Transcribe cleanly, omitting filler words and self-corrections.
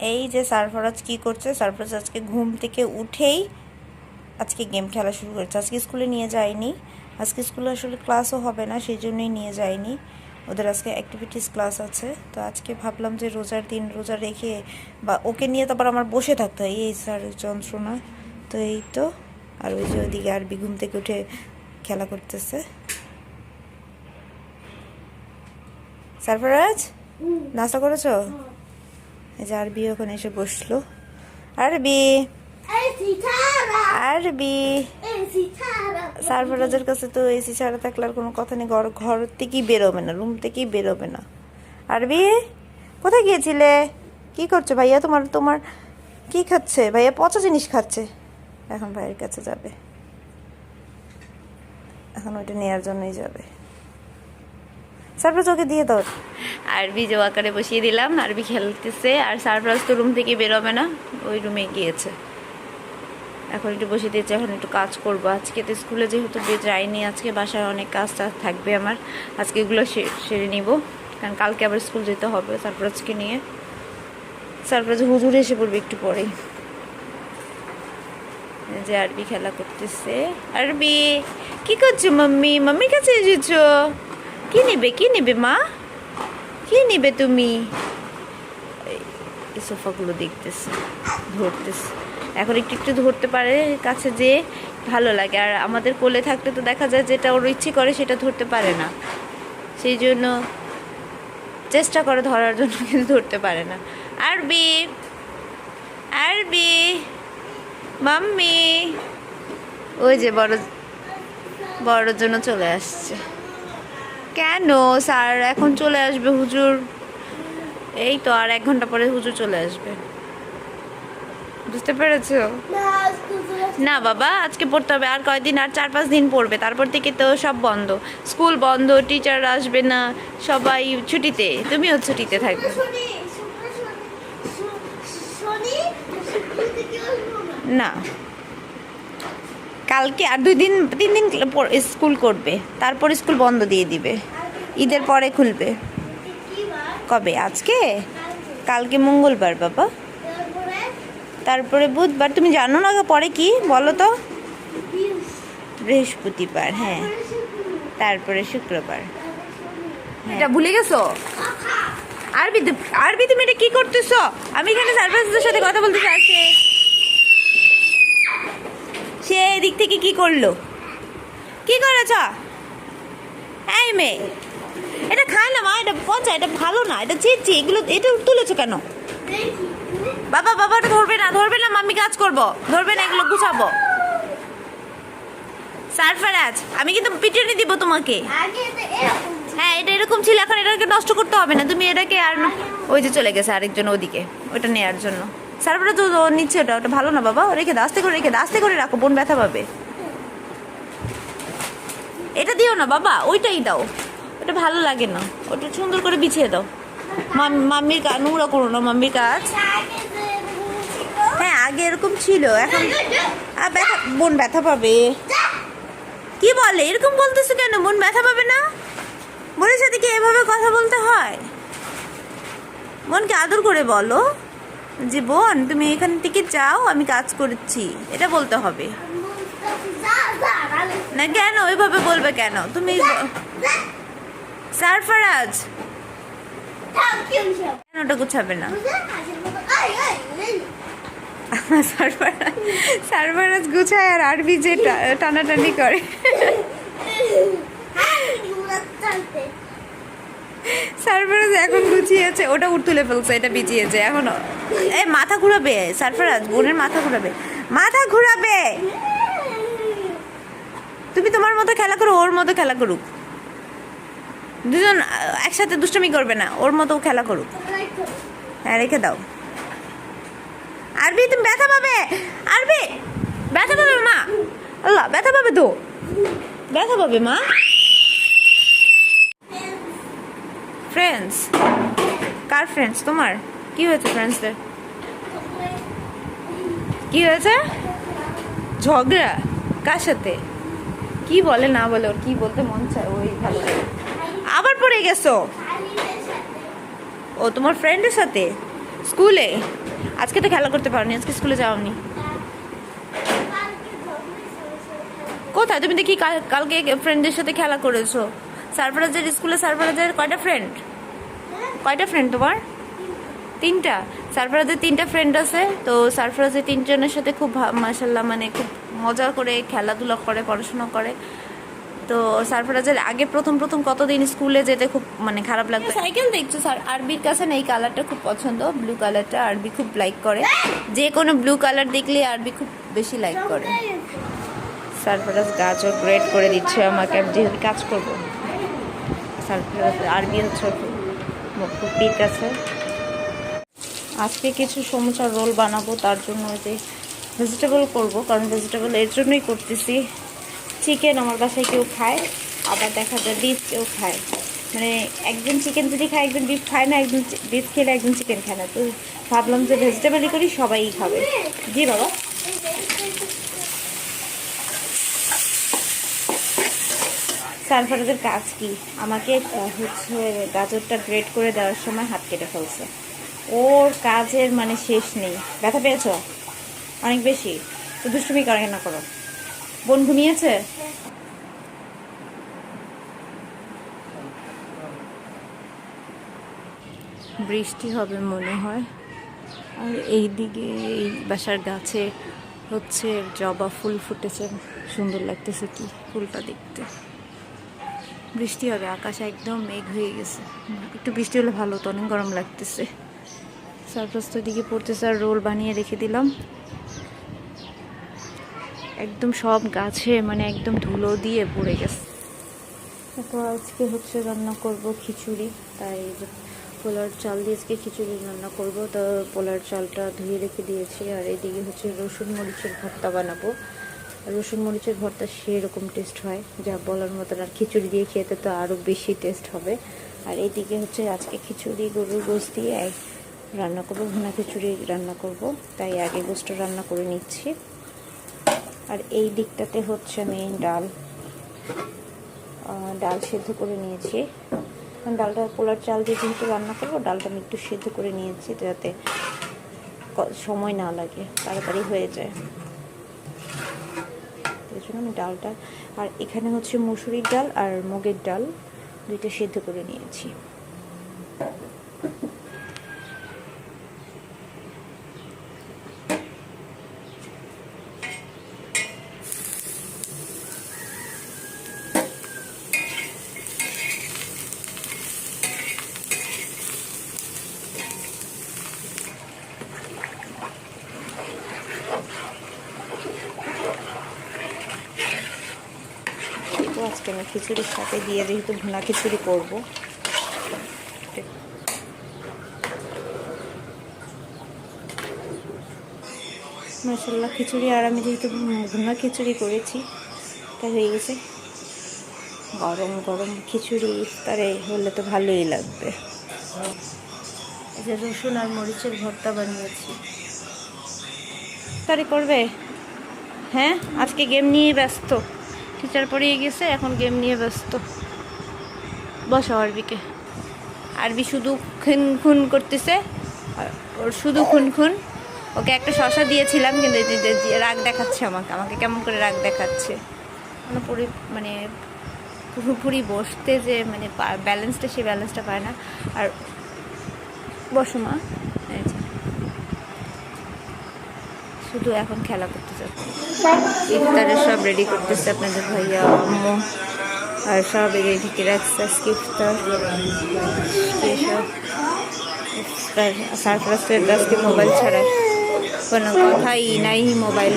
এই যে সারফরাজ কি করছে, সারফরাজ আজকে ঘুম থেকে উঠেই আজকে গেম খেলা শুরু করেছে। আজকে স্কুলে নিয়ে যায়নি, আজকে স্কুলে আসলে ক্লাসও হবে না, সেই জন্যই নিয়ে যায়নি। ওদের আজকে অ্যাক্টিভিটিস ক্লাস আছে। তো আজকে ভাবলাম যে রোজার দিন রোজা রেখে বা ওকে নিয়ে তারপর আমার বসে থাকতে হয়, এই স্যার যন্ত্রণা। তো এই তো, আর ওই যে ওইদিকে আরবি ঘুম থেকে উঠে খেলা করতেছে। সারফরাজ নাস্তা করেছো? এই যে আরবি ওখানে এসে বসলো। আরবি আরবি সারফরাজের কাছে তো এসি ছাড়া থাকলে আর কোনো কথা নেই, ঘর থেকেই বেরোবে না, রুম থেকেই বেরোবে না। আরবি কোথায় গিয়েছিলে? কি করছো ভাইয়া? তোমার তোমার কি খাচ্ছে ভাইয়া? পচা জিনিস খাচ্ছে। এখন ভাইয়ের কাছে যাবে, এখন ওইটা নেওয়ার জন্যই যাবে। সারফরাজ ওকে দিয়ে দাও। আরবি যে আকারে বসিয়ে দিলাম, আরবি খেলতেছে। আর সারফরাজ তো রুম থেকে বেরোবে না, ওই রুমে গিয়েছে। এখন একটু বসে দিয়েছে, এখন একটু কাজ করবো। আজকে তো স্কুলে যেহেতু যাইনি, আজকে বাসায় অনেক কাজ থাকবে আমার, আজকে এগুলো সেরে নিব, কারণ কালকে আবার স্কুল যেতে হবে সারফরাজকে নিয়ে। সারফরাজ হুজুর এসে পড়বে একটু পরেই। যে আরবি খেলা করতেছে। আরবি কি করছো? মাম্মি মাম্মির কাছে এসেছো? কি নেবে, কি নেবে মা, কি নেবে তুমি? এই সোফাগুলো দেখতেছে, ধরতেছে। এখন একটু একটু ধরতে পারে, কাছে যে ভালো লাগে। আর আমাদের কোলে থাকলে তো দেখা যায় যেটা ওর ইচ্ছে করে সেটা ধরতে পারে না, সেই জন্য চেষ্টা করে ধরার জন্য, কিন্তু ধরতে পারে না। আরবি আরবি মাম্মি, ওই যে বড়র জন্য চলে আসছে। কেন স্যার এখন চলে আসবে হুজুর? এই তো আর 1 ঘন্টা পরে হুজুর চলে আসবে, বুঝতে পেরেছো? না বাবা, আজকে পড়তে হবে। আর কয়দিন? আর 4-5 দিন পড়বে, তারপর থেকে তো সব বন্ধ, স্কুল বন্ধ, টিচার আসবে না, সবাই ছুটিতে, তুমিও ছুটিতে থাকবে। না, কালকে আর 2-3 দিন স্কুল করবে, তারপর স্কুল বন্ধ দিয়ে দিবে, ঈদের পরে খুলবে। কবে? আজকে? কালকে মঙ্গলবার বাবা, তারপরে বুধবার। তুমি জানো না পরে কি বলো তো? বৃহস্পতিবার, হ্যাঁ, তারপরে শুক্রবার। এটা ভুলে গেছো? আরবি আরবি তুমি এটা কি করতেছো? আমি এখানে সারপ্রাইজের সাথে কথা বলতে চাইছি। সে এদিক থেকে কি করলো? কি করেছ? এই মেয়ে, এটা খায় না মা, এটা পচা, এটা ভালো না, এটা চিচি, এগুলো এটা তুলেছো কেন? বাবা বাবা এটা ধরবে না, ধরবে না, মাম্মি কাজ করবো, ধরবে না, এগুলো গুছাবো। সারফরাজ আমি কিন্তু পিটুনি দিব তোমাকে। হ্যাঁ, এটা এরকম ছিল, এখন এটাকে নষ্ট করতে হবে না, তুমি এটাকে। আর ওই যে চলে গেছে আরেকজন ওদিকে, ওইটা নেওয়ার জন্য। সারফরাজ তো নিচ্ছে ওটা, ওটা ভালো না বাবা, রেখে দাও, আস্তে করে রেখে দাও, আস্তে করে রাখো, বোন ব্যথা পাবে। এটা দিও না বাবা, ওইটাই দাও, ওটা ভালো লাগে না, ওটা সুন্দর করে বিছিয়ে দাও। মাম্মির কাজ নোংরা করো না, মাম্মির কাজ। হ্যাঁ আগে এরকম ছিল, এখন ব্যথা, বোন ব্যথা পাবে। কি বলে এরকম বলতেছো কেন? বোন ব্যথা পাবে না? বোনের সাথে কি এভাবে কথা বলতে হয়? বোনকে আদর করে বলো যে বোন তুমি এখান থেকে যাও, আমি কাজ করছি, এটা বলতে হবে না। কেন ওইভাবে বলবে কেন তুমি? সারফরাজ কেন ওটা গুছাবে না? সারফরাজ গুছায় আর আরবি যে টানাটানি করে। সারফরাজ এখন গুছিয়েছে, ওটা তুলে ফেলছে, এটা বিছিয়েছে এখন। এই মাথা ঘুরাবে সারফরাজ, বোনের মাথা ঘুরাবে, মাথা ঘুরাবে। তুমি তোমার মতো খেলা করো, ওর মতো খেলা করুক, দুজন একসাথে দুষ্টামি করবে না, ওর মতো খেলা করুক। হ্যাঁ রেখে দাও। আরবি তুমি ব্যথা পাবে, আরবি ব্যথা পাবে মা, আল্লাহ ব্যথা পাবে তো, ব্যথা পাবে মা। ফ্রেন্ডস, কার ফ্রেন্ডস? তোমার কি হয়েছে? ফ্রেন্ডসদের কি হয়েছে? ঝগড়া? কার সাথে? কি বলে না বলে, ওর কি বলতে মন চায় ওই ভালো লাগে। আবার পড়ে গেছো? ও তোমার ফ্রেন্ডের সাথে স্কুলে? আজকে তো খেলা করতে পারোনি, আজকে স্কুলে যাওনি। কোথায় তুমি দেখি কালকে ফ্রেন্ডদের সাথে খেলা করেছো? সারফরাজের স্কুলে সারফরাজের কয়টা ফ্রেন্ড তোমার? 3টা। সারফরাজের 3টা ফ্রেন্ড আছে, তো সারফরাজের 3জনের সাথে খুব মাশাল্লাহ মানে খুব মজা করে খেলাধুলা করে, পড়াশোনা করে। তো সারফরাজের আগে প্রথম কতদিন স্কুলে যেতে খুব মানে খারাপ লাগতো। সাইকেল দেখছো স্যার, আরবির কাছে না এই কালারটা খুব পছন্দ, ব্লু কালারটা আরবি খুব লাইক করে। যে কোনো ব্লু কালার দেখলে আরবি খুব বেশি লাইক করে। সারফরাজ গাজর গ্রেড করে দিচ্ছে আমাকে, আমি যেহেতু কাজ করবো। সারফরাজ আরবি হচ্ছে খুব পিক আছে। আজকে কিছু সমোসা রোল বানাবো, তার জন্য ওই যে ভেজিটেবল করবো, কারণ ভেজিটেবল এর জন্যই করতেছি। চিকেন আমার বাসায় কেউ খায়, আবার দেখা যায় বিফ কেউ খায়, মানে একজন চিকেন যদি খায় একজন বিফ খায় না, একজন বিফ খেলে একজন চিকেন খায় না। তো ভাবলাম যে ভেজিটেবলই করি, সবাই খাবে। জি বাবা। সারফরাজের কাজ কি, আমাকে হচ্ছে গাজরটা গ্রেট করে দেওয়ার সময় হাত কেটে ফেলছে। ওর কাজের মানে শেষ নেই। ব্যথা পেয়েছ অনেক বেশি? তো দুষ্টুমি করে না করো। বোন ঘুমিয়েছে? বৃষ্টি হবে মনে হয়। আর এইদিকে এই বাসার গাছে হচ্ছে জবা ফুল ফুটেছে, সুন্দর লাগতেছে কি ফুলটা দেখতে। বৃষ্টি হবে, আকাশে একদম মেঘ হয়ে গেছে। একটু বৃষ্টি হলে ভালো হতো, অনেক গরম লাগতেছে। সারপ্রাস তো দিকে পড়তেছে, আর রোল বানিয়ে রেখে দিলাম। একদম সব গাছে মানে একদম ধুলো দিয়ে পড়ে গেছে। তারপর আজকে হচ্ছে রান্না করব খিচুড়ি, তাই পোলার চাল দিয়ে আজকে খিচুড়ি রান্না করব। তো পোলার চালটা ধুয়ে রেখে দিয়েছি। আর এদিকে হচ্ছে রসুন মরিচের ভর্তা বানাবো। রসুন মরিচের ভর্তা সেরকম টেস্ট হয় যা বলার মতো, আর খিচুড়ি দিয়ে খেতে তো আরও বেশি টেস্ট হবে। আর এইদিকে হচ্ছে আজকে খিচুড়ি গরুর গোশ দিয়ে রান্না করবো, ভুনা খিচুড়ি রান্না করব, তাই আগে গোশটা রান্না করে নিচ্ছি। আর এই দিকটাতে হচ্ছে আমি ডাল সেদ্ধ করে নিয়েছি। ডালটা পোলার চাল দিয়ে যেহেতু রান্না করবো, ডালটা আমি একটু সেদ্ধ করে নিয়েছি যাতে সময় না লাগে, তাড়াতাড়ি হয়ে যায়। এই জন্য আমি ডালটা, আর এখানে হচ্ছে মুসুরির ডাল আর মুগের ডাল দুইটা সেদ্ধ করে নিয়েছি। আজকে আমি খিচুড়ির সাথে দিয়ে যেহেতু ভুনা খিচুড়ি করবো, মাশাআল্লাহ খিচুড়ি। আর আমি যেহেতু ভুনা খিচুড়ি করেছি তাই হয়ে গেছে। গরম গরম খিচুড়ি ইফতারে হলে তো ভালোই লাগবে। এই যে রসুন আর মরিচের ভর্তা বানিয়েছি। ইফতারি করবে? হ্যাঁ, আজকে গেম নিয়ে ব্যস্ত, টিচার পড়িয়ে গেছে, এখন গেম নিয়ে ব্যস্ত। বসো আরবিকে। আরবি শুধু খুন করতেছে, ওর শুধু খুন। ওকে একটা শশা দিয়েছিলাম, কিন্তু রাগ দেখাচ্ছে আমাকে কেমন করে রাগ দেখাচ্ছে। মানে পুরোপুরি বসতে যে মানে ব্যালেন্সটা, সেই ব্যালেন্সটা পায় না। আর বসো মা, শুধু এখন খেলা করতে যাচ্ছে। ইফতারের সব রেডি করতেছে আপনাদের ভাইয়া আম্মু, আর সব রেডি রাখছে আজকে ইফতার। সারপ্রাইজের আজকে মোবাইল ছাড়া কোনো কথাই নাই, মোবাইল।